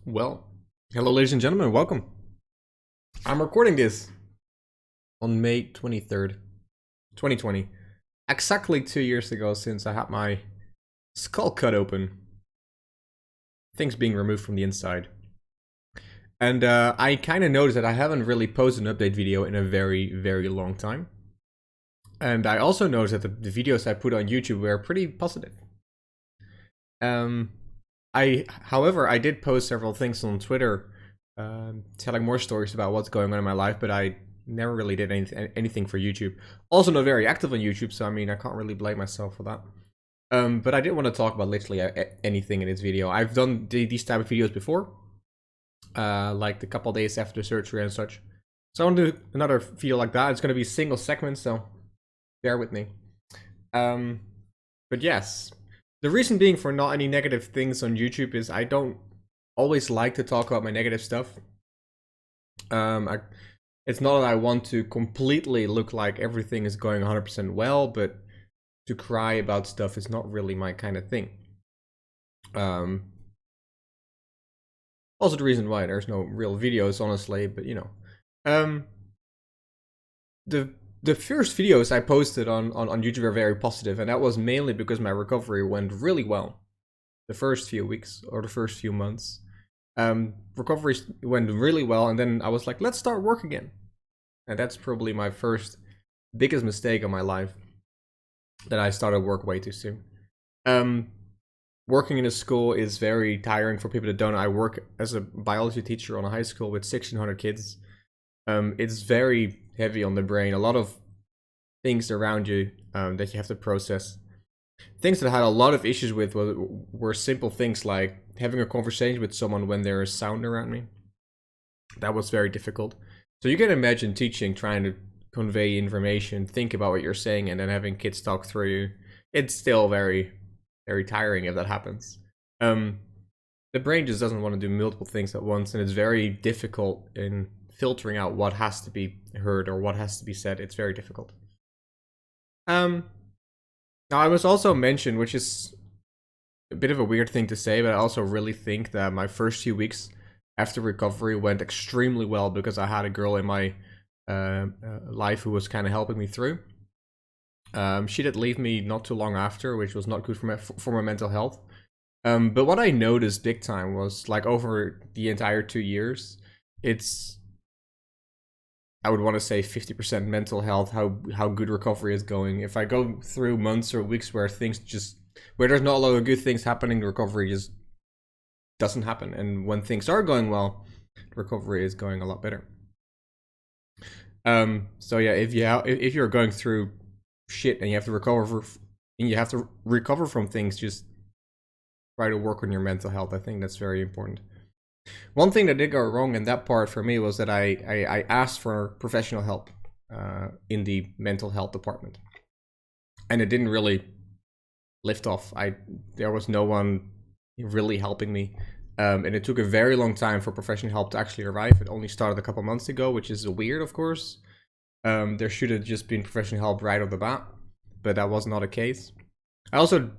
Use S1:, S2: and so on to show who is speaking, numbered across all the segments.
S1: Well, hello, ladies and gentlemen, welcome. I'm recording this on May 23rd, 2020, exactly 2 years ago since I had my skull cut open, things being removed from the inside. And I kind of noticed that I haven't really posted an update video in a very, very long time. And I also noticed that the videos I put on YouTube were pretty positive. However, I did post several things on Twitter, telling more stories about what's going on in my life, but I never really did anything for YouTube. Also, not very active on YouTube, so I mean, I can't really blame myself for that. But I did want to talk about literally anything in this video. I've done these type of videos before, like the couple days after surgery and such. So I want to do another video like that. It's going to be single segments, so bear with me. But yes. The reason being for not any negative things on YouTube is I don't always like to talk about my negative stuff. It's not that I want to completely look like everything is going 100% well, but to cry about stuff is not really my kind of thing. Also the reason why there's no real videos, honestly, but you know. The first videos I posted on YouTube are very positive, and that was mainly because my recovery went really well. The first few weeks or the first few months. Recovery went really well, and then I was like, let's start work again. And that's probably my first biggest mistake of my life, that I started work way too soon. Working in a school is very tiring for people that don't know. I work as a biology teacher on a high school with 1,600 kids. It's very heavy on the brain. A lot of things around you that you have to process. Things that I had a lot of issues with were simple things like having a conversation with someone when there is sound around me. That was very difficult. So you can imagine teaching, trying to convey information, think about what you're saying, and then having kids talk through you. It's still very, very tiring if that happens. The brain just doesn't want to do multiple things at once, and it's very difficult in filtering out what has to be heard or what has to be said. It's very difficult. Now I must also mention, which is a bit of a weird thing to say, but I also really think that my first few weeks after recovery went extremely well because I had a girl in my life who was kind of helping me through. She did leave me not too long after, which was not good for my mental health. But what I noticed big time was, like, over the entire 2 years, it's, I would want to say 50% mental health, how good recovery is going. If I go through months or weeks where there's not a lot of good things happening, recovery just doesn't happen. And when things are going well, recovery is going a lot better. So yeah, if you're going through shit and you have to recover from things, just try to work on your mental health. I think that's very important. One thing that did go wrong in that part for me was that I asked for professional help in the mental health department, and it didn't really lift off. There was no one really helping me, and it took a very long time for professional help to actually arrive. It only started a couple months ago, which is weird, of course. There should have just been professional help right off the bat, but that was not the case. I also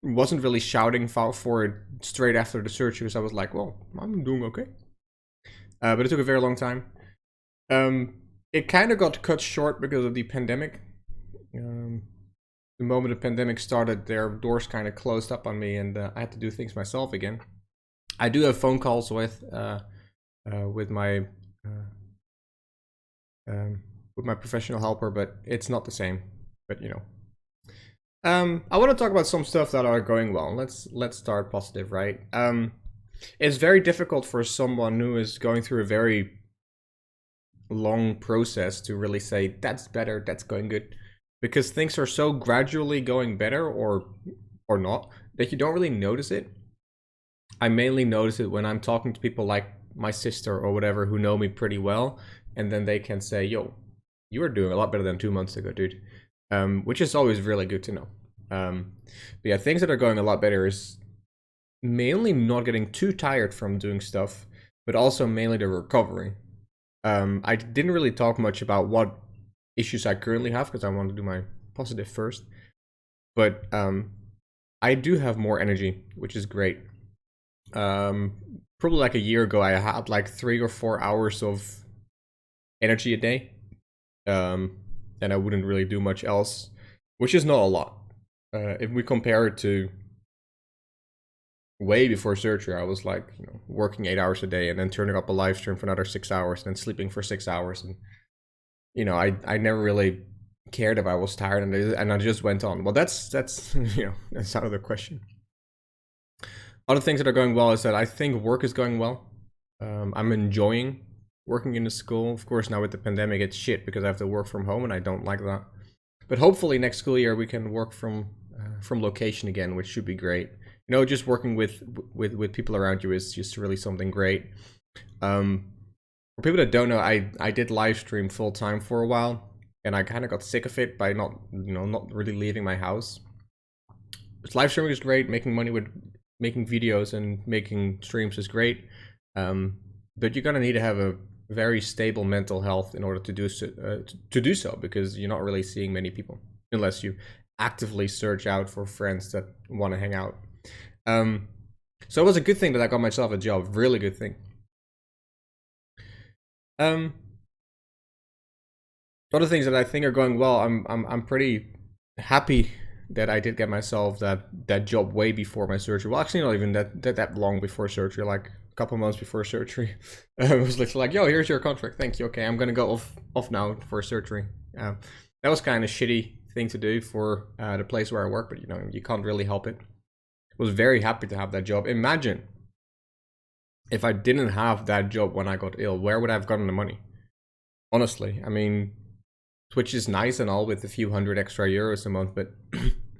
S1: wasn't really shouting for it straight after the surgery, because I was like, well, I'm doing okay. But it took a very long time. It kind of got cut short because of the pandemic. The moment the pandemic started, their doors kind of closed up on me, and I had to do things myself again. I do have phone calls with my professional helper, but it's not the same. But you know. I want to talk about some stuff that are going well. Let's start positive, right? It's very difficult for someone who is going through a very long process to really say that's better, that's going good, because things are so gradually going better or not that you don't really notice it. I mainly notice it when I'm talking to people like my sister or whatever who know me pretty well, and then they can say, "Yo, you are doing a lot better than 2 months ago, dude." Which is always really good to know. But yeah, things that are going a lot better is mainly not getting too tired from doing stuff, but also mainly the recovery. I didn't really talk much about what issues I currently have because I want to do my positive first. But I do have more energy, which is great. Probably like a year ago, I had like 3 or 4 hours of energy a day, and I wouldn't really do much else, which is not a lot. If we compare it to way before surgery, I was like, working 8 hours a day and then turning up a live stream for another 6 hours and then sleeping for 6 hours. And, I never really cared if I was tired, and I just went on. Well, that's, that's out of the question. Other things that are going well is that I think work is going well. I'm enjoying working in the school. Of course, now with the pandemic, it's shit because I have to work from home and I don't like that. But hopefully next school year we can work from location again, which should be great. Just working with people around you is just really something great. For people that don't know, I did live stream full time for a while, and I kind of got sick of it by not really leaving my house. But live streaming is great. Making money with making videos and making streams is great, but you're gonna need to have a very stable mental health in order to do so, because you're not really seeing many people unless you actively search out for friends that want to hang out. So it was a good thing that I got myself a job. Really good thing. Other things that I think are going well. I'm pretty happy that I did get myself that job way before my surgery. Well, actually, not even that long before surgery. Like a couple months before surgery. It was literally like, yo, here's your contract. Thank you. Okay, I'm gonna go off now for surgery. That was kind of shitty thing to do for the place where I work, but you can't really help it. I was very happy to have that job. Imagine if I didn't have that job when I got ill. Where would I have gotten the money? Honestly, I mean, Twitch is nice and all with a few hundred extra euros a month, but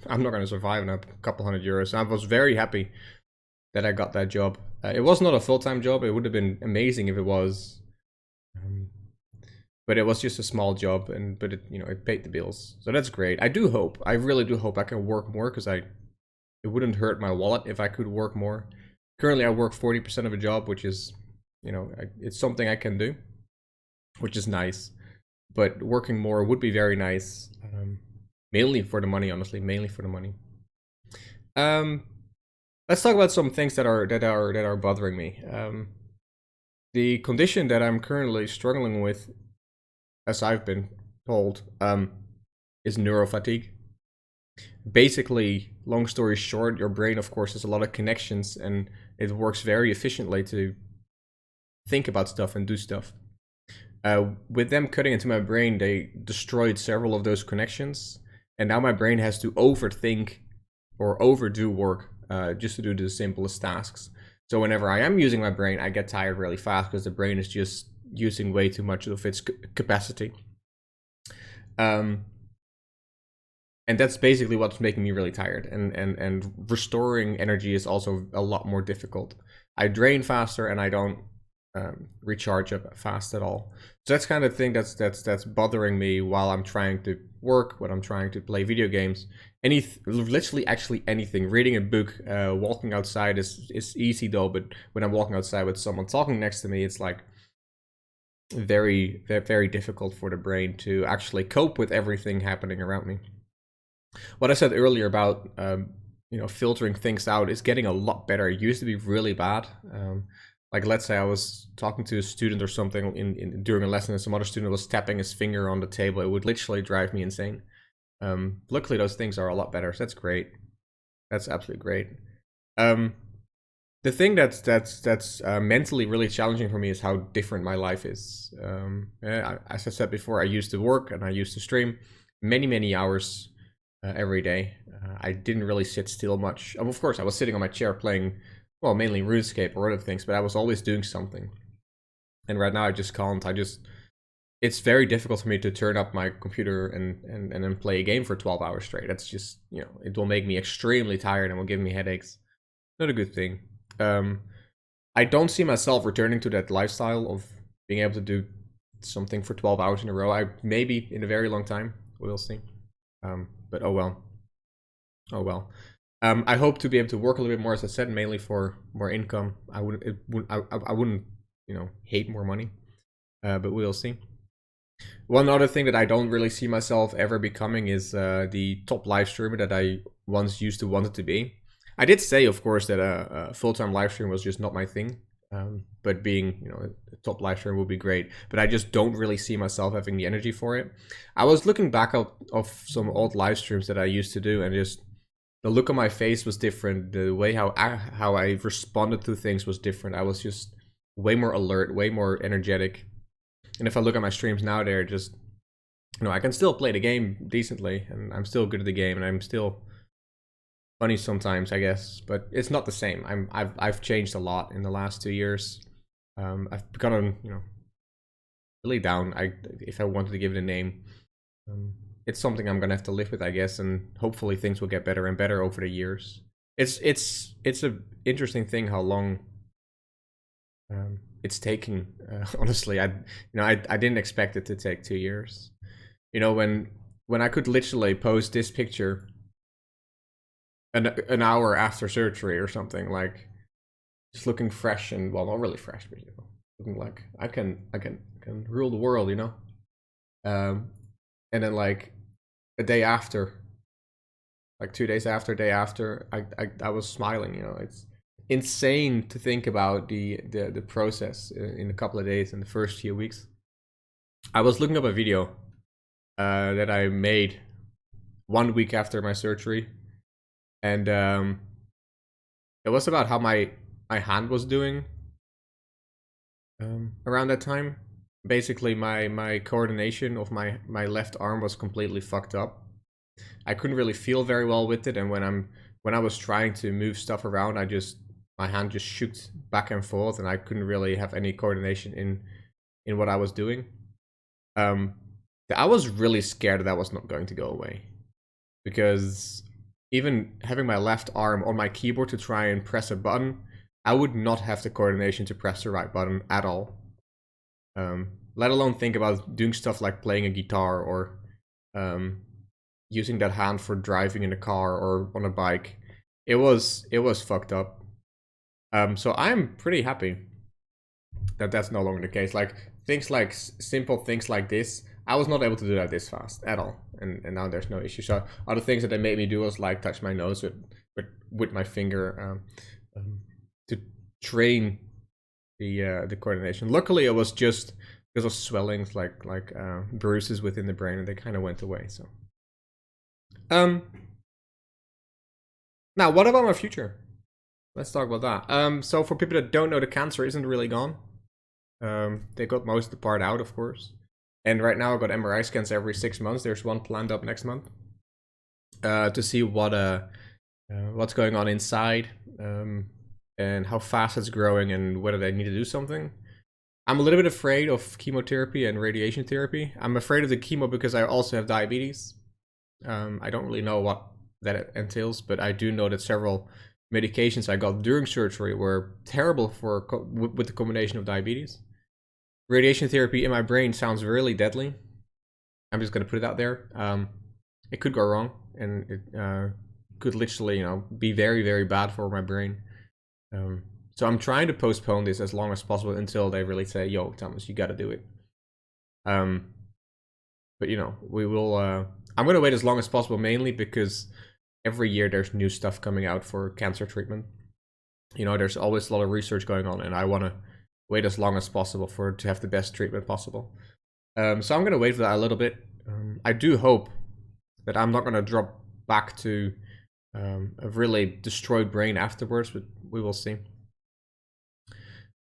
S1: I'm not going to survive on a couple hundred euros. I was very happy that I got that job. It was not a full-time job. It would have been amazing if it was, but it was just a small job, but it paid the bills, so that's great. I really do hope I can work more, because it wouldn't hurt my wallet if I could work more. Currently, I work 40% of a job, which is, it's something I can do, which is nice. But working more would be very nice, mainly for the money, honestly, mainly for the money. Let's talk about some things that are bothering me. The condition that I'm currently struggling with, as I've been told, is neurofatigue. Basically, long story short, your brain, of course, has a lot of connections, and it works very efficiently to think about stuff and do stuff. With them cutting into my brain, they destroyed several of those connections, and now my brain has to overthink or overdo work just to do the simplest tasks. So whenever I am using my brain, I get tired really fast because the brain is just using way too much of its capacity. And that's basically what's making me really tired. And restoring energy is also a lot more difficult. I drain faster and I don't recharge up fast at all. So that's kind of thing that's bothering me while I'm trying to work, when I'm trying to play video games. Literally actually anything. Reading a book, walking outside is easy though, but when I'm walking outside with someone talking next to me, it's like very, very difficult for the brain to actually cope with everything happening around me. What I said earlier about filtering things out is getting a lot better. It used to be really bad. Like, let's say I was talking to a student or something during a lesson, and some other student was tapping his finger on the table. It would literally drive me insane. Luckily, those things are a lot better. So that's great. That's absolutely great. The thing that's mentally really challenging for me is how different my life is. As I said before, I used to work and I used to stream many hours every day. I didn't really sit still much. Of course, I was sitting on my chair playing, well, mainly RuneScape or other things, but I was always doing something. And right now I just can't. It's very difficult for me to turn up my computer and then play a game for 12 hours straight. That's just, it will make me extremely tired and will give me headaches. Not a good thing. I don't see myself returning to that lifestyle of being able to do something for 12 hours in a row. Maybe in a very long time. We'll see. But oh well. Oh well. I hope to be able to work a little bit more, as I said, mainly for more income. I wouldn't, hate more money, but we'll see. One other thing that I don't really see myself ever becoming is the top live streamer that I once used to wanted to be. I did say, of course, that a full-time live stream was just not my thing. But being, a top live streamer would be great. But I just don't really see myself having the energy for it. I was looking back of some old live streams that I used to do, and just the look on my face was different. The way how I responded to things was different. I was just way more alert, way more energetic. And if I look at my streams now, they're just, I can still play the game decently, and I'm still good at the game, and I'm still funny sometimes, I guess, but it's not the same. I've changed a lot in the last 2 years. I've gotten, really down. If I wanted to give it a name, it's something I'm gonna have to live with, I guess, and hopefully things will get better and better over the years. It's a interesting thing how long it's taking. Honestly, I didn't expect it to take 2 years. When I could literally post this picture an hour after surgery or something, like just looking fresh and, well, not really fresh, but looking like I can rule the world, and then like a day after, like 2 days after, day after, I was smiling. It's insane to think about the process in a couple of days, in the first few weeks. I was looking up a video that I made 1 week after my surgery. And it was about how my hand was doing around that time. Basically, my coordination of my left arm was completely fucked up. I couldn't really feel very well with it, and when I was trying to move stuff around, my hand just shook back and forth, and I couldn't really have any coordination in what I was doing. I was really scared that was not going to go away, because even having my left arm on my keyboard to try and press a button, I would not have the coordination to press the right button at all. Let alone think about doing stuff like playing a guitar or using that hand for driving in a car or on a bike. It was fucked up. So I'm pretty happy that that's no longer the case. Like things like simple things like this, I was not able to do that this fast at all, and now there's no issue. So other things that they made me do was like touch my nose with my finger to train the coordination. Luckily, it was just because of swellings, like bruises within the brain, and they kind of went away. So, now what about my future? Let's talk about that. So for people that don't know, the cancer isn't really gone. They got most of the part out, of course. And right now I got MRI scans every 6 months. There's one planned up next month to see what's going on inside and how fast it's growing and whether they need to do something. I'm a little bit afraid of chemotherapy and radiation therapy. I'm afraid of the chemo because I also have diabetes. I don't really know what that entails, but I do know that several medications I got during surgery were terrible with the combination of diabetes. Radiation therapy in my brain sounds really deadly. I'm just gonna put it out there. It could go wrong, and it could literally, be very, very bad for my brain. So I'm trying to postpone this as long as possible until they really say, "Yo, Thomas, you got to do it." But we will. I'm gonna wait as long as possible, mainly because every year there's new stuff coming out for cancer treatment. There's always a lot of research going on, and I want to wait as long as possible to have the best treatment possible. So I'm going to wait for that a little bit. I do hope that I'm not going to drop back to a really destroyed brain afterwards, but we will see.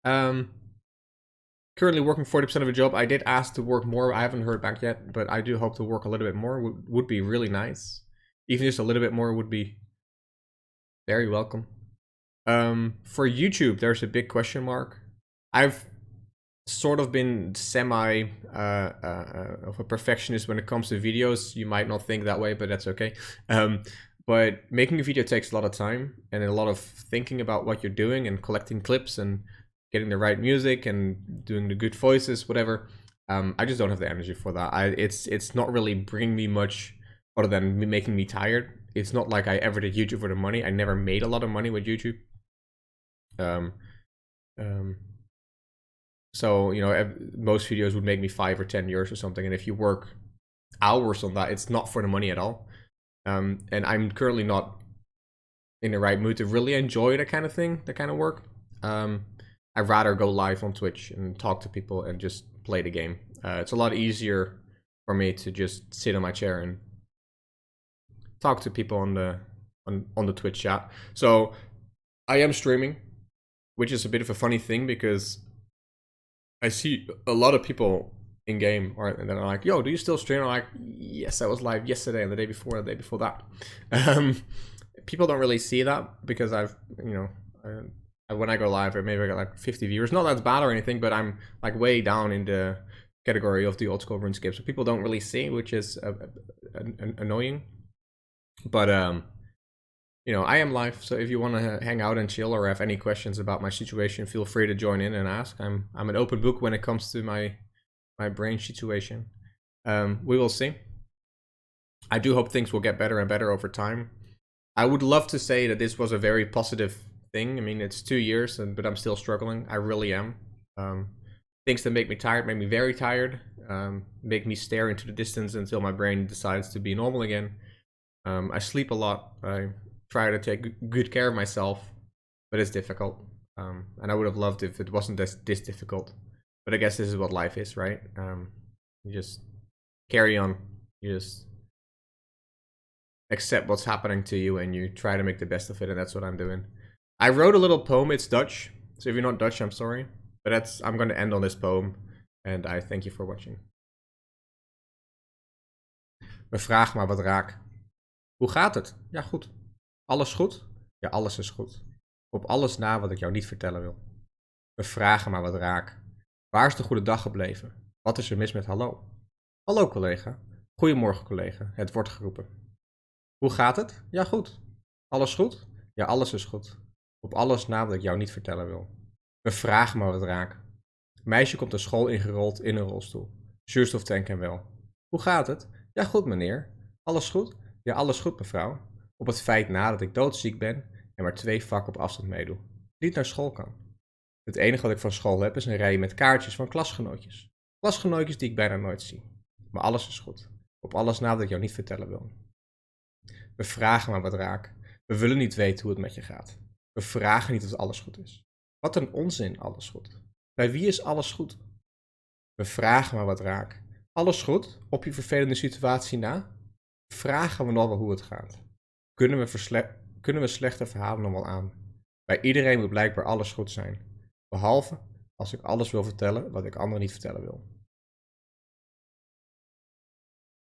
S1: Currently working 40% of a job. I did ask to work more. I haven't heard back yet, but I do hope to work a little bit more. Would be really nice. Even just a little bit more would be very welcome. For YouTube, there's a big question mark. I've sort of been semi of a perfectionist when it comes to videos. You might not think that way, but that's okay. But making a video takes a lot of time and a lot of thinking about what you're doing and collecting clips and getting the right music and doing the good voices, whatever. I just don't have the energy for that. It's not really bringing me much other than making me tired. It's not like I ever did YouTube for the money. I never made a lot of money with YouTube. So, most videos would make me 5 or 10 years or something. And if you work hours on that, it's not for the money at all. And I'm currently not in the right mood to really enjoy that kind of thing, that kind of work. I'd rather go live on Twitch and talk to people and just play the game. It's a lot easier for me to just sit on my chair and talk to people on the Twitch chat. So I am streaming, which is a bit of a funny thing because I see a lot of people in game, and then I'm like, "Yo, do you still stream?" I'm like, "Yes, I was live yesterday and the day before that." People don't really see that because when I go live, maybe I got like 50 viewers. Not that's bad or anything, but I'm like way down in the category of the old school RuneScape, so people don't really see, which is annoying. But I am live, so if you want to hang out and chill or have any questions about my situation, feel free to join in and ask. I'm an open book when it comes to my brain situation. We will see. I do hope things will get better and better over time. I would love to say that this was a very positive thing. I mean, it's 2 years, but I'm still struggling. I really am. Things that make me tired, make me very tired, make me stare into the distance until my brain decides to be normal again. I sleep a lot. I try to take good care of myself, but it's difficult. And I would have loved if it wasn't this difficult. But I guess this is what life is, right? You just carry on. You just accept what's happening to you and you try to make the best of it, and that's what I'm doing. I wrote a little poem. It's Dutch, so if you're not Dutch, I'm sorry. But I'm going to end on this poem, and I thank you for watching. Bevraag maar wat raak. Hoe gaat het? Ja, goed. Alles goed? Ja, alles is goed. Op alles na wat ik jou niet vertellen wil. Bevraag maar wat raak. Waar is de goede dag gebleven? Wat is er mis met hallo? Hallo collega. Goedemorgen collega. Het wordt geroepen. Hoe gaat het? Ja, goed. Alles goed? Ja, alles is goed. Op alles na wat ik jou niet vertellen wil. Bevraag maar wat raak. Meisje komt de school ingerold in een rolstoel. Zuurstoftank en wel. Hoe gaat het? Ja, goed meneer. Alles goed? Ja, alles goed mevrouw. Op het feit na dat ik doodziek ben en maar 2 vakken op afstand meedoe. Niet naar school kan. Het enige wat ik van school heb is een rij met kaartjes van klasgenootjes. Klasgenootjes die ik bijna nooit zie. Maar alles is goed. Op alles na wat ik jou niet vertellen wil. We vragen maar wat raak. We willen niet weten hoe het met je gaat. We vragen niet of alles goed is. Wat een onzin, alles goed. Bij wie is alles goed? We vragen maar wat raak. Alles goed? Op je vervelende situatie na? Vragen we nog wel hoe het gaat? Kunnen we slechte verhalen nog wel aan? Bij iedereen moet blijkbaar alles goed zijn. Behalve als ik alles wil vertellen wat ik anderen niet vertellen wil.